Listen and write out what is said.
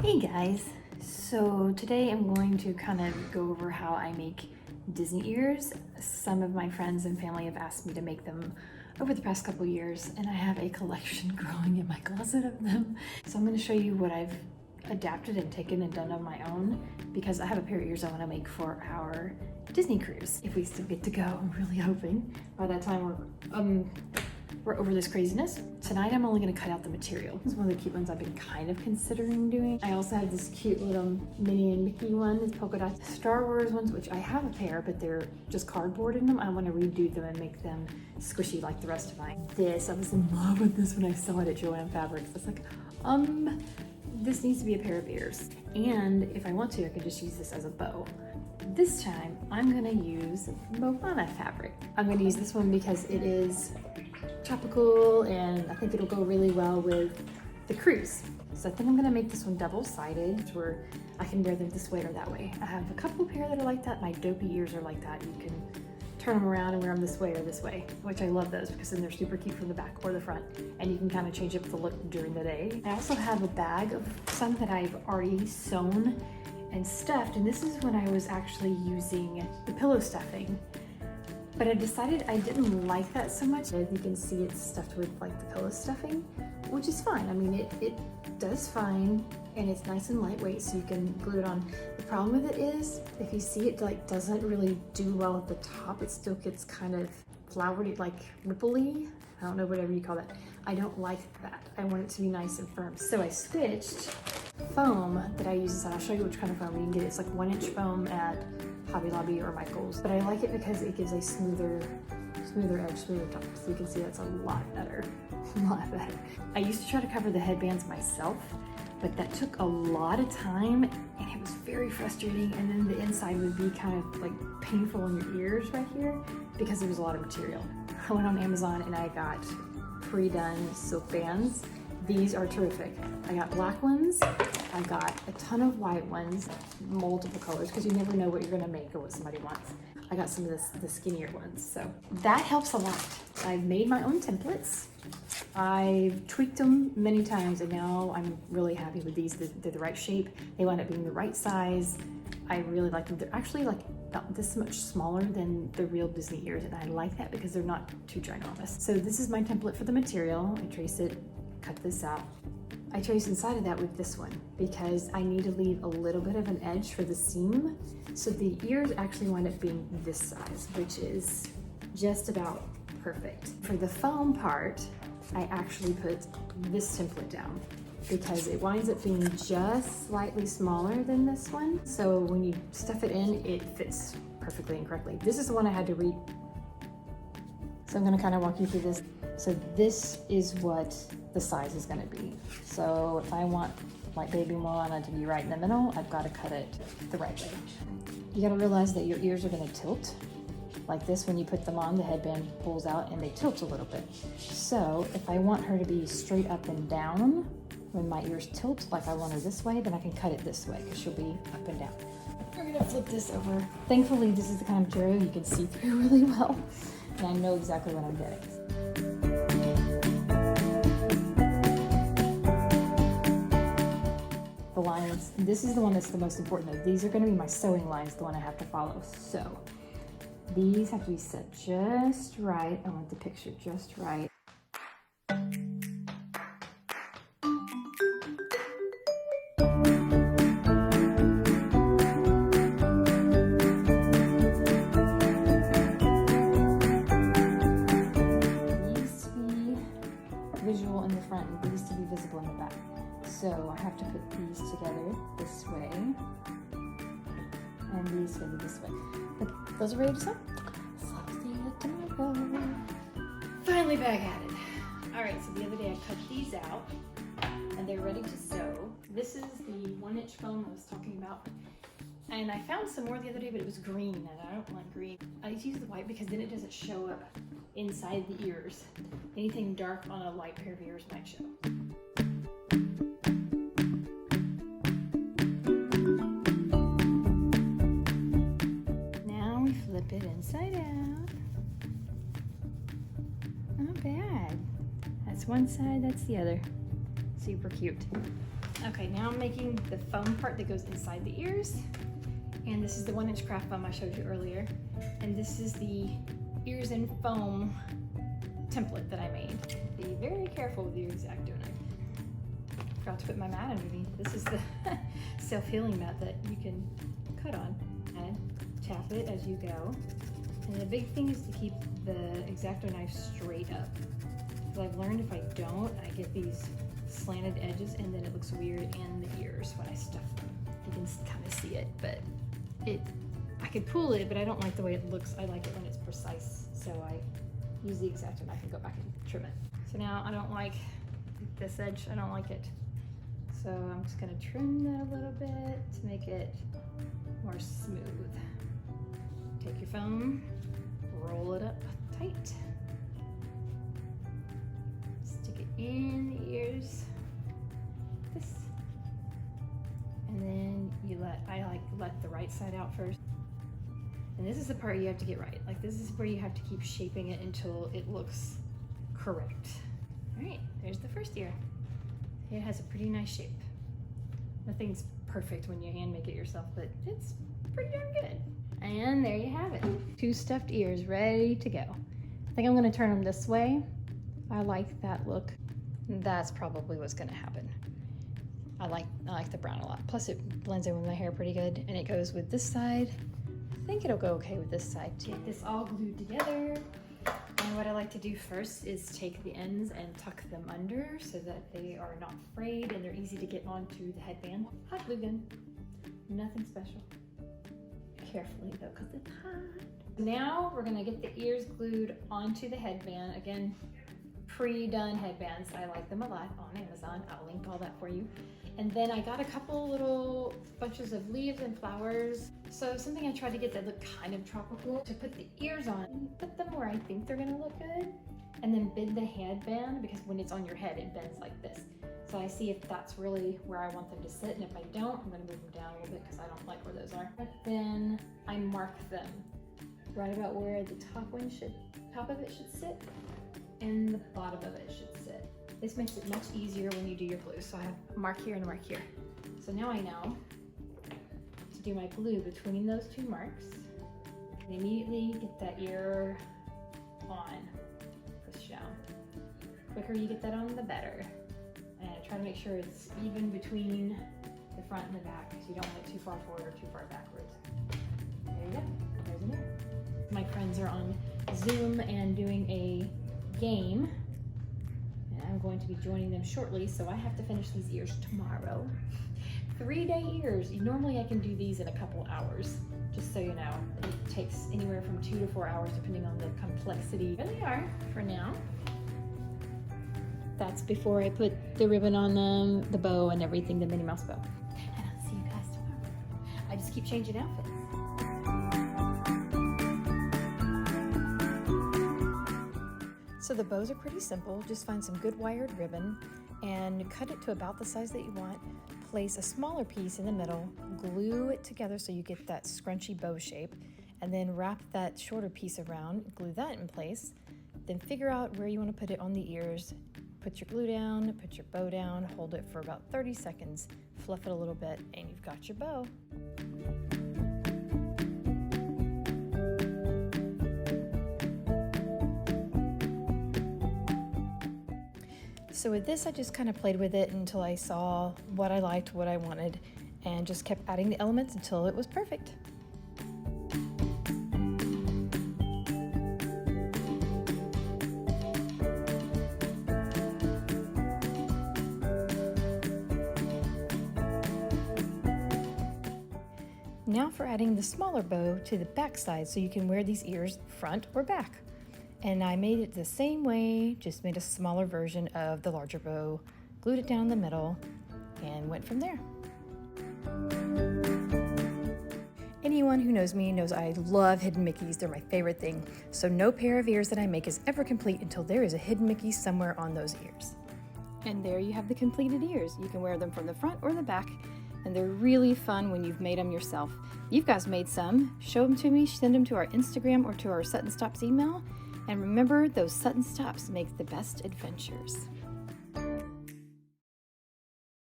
Hey guys, so today I'm going to kind of go over how I make Disney ears. Some of my friends and family have asked me to make them over the past couple years, and I have a collection growing in my closet of them. So I'm going to show you what I've adapted and taken and done on my own, because I have a pair of ears I want to make for our Disney cruise. If we still get to go, I'm really hoping by that time we're over this craziness. Tonight I'm only gonna cut out the material. This is one of the cute ones I've been kind of considering doing. I also have this cute little Minnie and Mickey one, this polka dot Star Wars ones, which I have a pair, but they're just cardboard in them. I wanna redo them and make them squishy like the rest of mine. I was in love with this when I saw it at Joann Fabrics. I was like, this needs to be a pair of ears. And if I want to, I could just use this as a bow. This time, I'm gonna use Moana fabric. I'm gonna use this one because it is tropical and I think it'll go really well with the cruise. So I think I'm gonna make this one double-sided where I can wear them this way or that way. I have a couple pair that are like that. My dopey ears are like that. You can turn them around and wear them this way or this way, which I love those because then they're super cute from the back or the front, and you can kind of change up the look during the day. I also have a bag of some that I've already sewn and stuffed, and this is when I was actually using the pillow stuffing. But I decided I didn't like that so much. As you can see, it's stuffed with like the pillow stuffing, which is fine. I mean, it does fine, and it's nice and lightweight, so you can glue it on. The problem with it is, if you see it like doesn't really do well at the top, it still gets kind of flowery, like rippley. I don't know, whatever you call that. I don't like that. I want it to be nice and firm. So I switched foam that I use, and I'll show you which kind of foam you can get. It's like 1-inch foam at Hobby Lobby or Michael's, but I like it because it gives a smoother edge, smoother top. So you can see that's a lot better, a lot better. I used to try to cover the headbands myself, but that took a lot of time and it was very frustrating. And then the inside would be kind of like painful in your ears right here because there was a lot of material. I went on Amazon and I got pre-done silk bands. These are terrific. I got black ones, I got a ton of white ones, multiple colors, because you never know what you're gonna make or what somebody wants. I got some of the skinnier ones, so that helps a lot. I've made my own templates. I've tweaked them many times, and now I'm really happy with these. They're the right shape. They wind up being the right size. I really like them. They're actually like about this much smaller than the real Disney ears, and I like that because they're not too ginormous. So this is my template for the material. I trace it, cut this out. I trace inside of that with this one because I need to leave a little bit of an edge for the seam. So the ears actually wind up being this size, which is just about perfect. For the foam part, I actually put this template down because it winds up being just slightly smaller than this one. So when you stuff it in, it fits perfectly and correctly. This is the one I had to read. So I'm gonna kind of walk you through this. So this is what the size is gonna be. So if I want like baby Moana to be right in the middle, I've gotta cut it the right way. You gotta realize that your ears are gonna tilt. Like this, when you put them on, the headband pulls out and they tilt a little bit. So if I want her to be straight up and down, when my ears tilt, like I want her this way, then I can cut it this way because she'll be up and down. We're gonna flip this over. Thankfully, this is the kind of material you can see through really well. And I know exactly what I'm getting. The lines, this is the one that's the most important though. These are gonna be my sewing lines, the one I have to follow. So these have to be set just right. I want the picture just right. Visual in the front and these to be visible in the back. So I have to put these together this way and these together this way. But those are ready to sew. So see you tomorrow. Finally back at it. All right, so the other day I cut these out and they're ready to sew. This is the 1-inch foam I was talking about. And I found some more the other day, but it was green, and I don't like green. I use the white because then it doesn't show up inside the ears. Anything dark on a light pair of ears might show. Now we flip it inside out. Not bad. That's one side, that's the other. Super cute. Okay, now I'm making the foam part that goes inside the ears. And this is the 1-inch craft foam I showed you earlier. And this is the ears in foam template that I made. Be very careful with your X-Acto knife. Forgot to put my mat underneath. This is the self-healing mat that you can cut on. And tap it as you go. And the big thing is to keep the X-Acto knife straight up. Because I've learned if I don't, I get these slanted edges and then it looks weird in the ears when I stuff them. You can kind of see it, but I could pull it, but I don't like the way it looks. I like it when it's precise. So I use the X-Acto knife and go back and trim it. So now I don't like this edge, I don't like it. So I'm just gonna trim that a little bit to make it more smooth. Take your foam, roll it up tight. Stick it in the ears. This. And then I let the right side out first. And this is the part you have to get right. Like this is where you have to keep shaping it until it looks correct. All right, there's the first ear. It has a pretty nice shape. Nothing's perfect when you hand make it yourself, but it's pretty darn good. And there you have it. 2 stuffed ears ready to go. I think I'm gonna turn them this way. I like that look. That's probably what's gonna happen. I like the brown a lot. Plus it blends in with my hair pretty good and it goes with this side. I think it'll go okay with this side too. Get this all glued together. And what I like to do first is take the ends and tuck them under so that they are not frayed and they're easy to get onto the headband. Hot glue gun, nothing special. Carefully though, because it's hot. Now we're gonna get the ears glued onto the headband. Again, pre-done headbands. I like them a lot on Amazon. I'll link all that for you. And then I got a couple little bunches of leaves and flowers. So something I tried to get that looked kind of tropical to put the ears on, put them where I think they're gonna look good, and then bend the headband because when it's on your head, it bends like this. So I see if that's really where I want them to sit, and if I don't, I'm gonna move them down a little bit because I don't like where those are. But then I mark them right about where the top of it should sit, and the bottom of it should sit. This makes it much easier when you do your glue. So I have a mark here and a mark here. So now I know to do my glue between those 2 marks. And immediately get that ear on. Push down. The quicker you get that on, the better. And try to make sure it's even between the front and the back because you don't want it too far forward or too far backwards. There you go. There's an ear. My friends are on Zoom and doing a game. I'm going to be joining them shortly, so I have to finish these ears tomorrow. 3-day ears. Normally I can do these in a couple hours, just so you know. It takes anywhere from 2 to 4 hours depending on the complexity. Here they are for now. That's before I put the ribbon on them, the bow and everything, the Minnie Mouse bow. And I'll see you guys tomorrow. I just keep changing outfits. So the bows are pretty simple. Just find some good wired ribbon and cut it to about the size that you want. Place a smaller piece in the middle, glue it together so you get that scrunchy bow shape, and then wrap that shorter piece around, glue that in place. Then figure out where you want to put it on the ears. Put your glue down, put your bow down, hold it for about 30 seconds, fluff it a little bit, and you've got your bow. So with this, I just kind of played with it until I saw what I liked, what I wanted, and just kept adding the elements until it was perfect. Now for adding the smaller bow to the back side so you can wear these ears front or back. And I made it the same way, just made a smaller version of the larger bow, glued it down the middle, and went from there. Anyone who knows me knows I love hidden Mickeys. They're my favorite thing. So no pair of ears that I make is ever complete until there is a hidden Mickey somewhere on those ears. And there you have the completed ears. You can wear them from the front or the back, and they're really fun when you've made them yourself. You guys made some, show them to me, send them to our Instagram or to our Sutton Stops email. And remember, those Sutton Stops make the best adventures.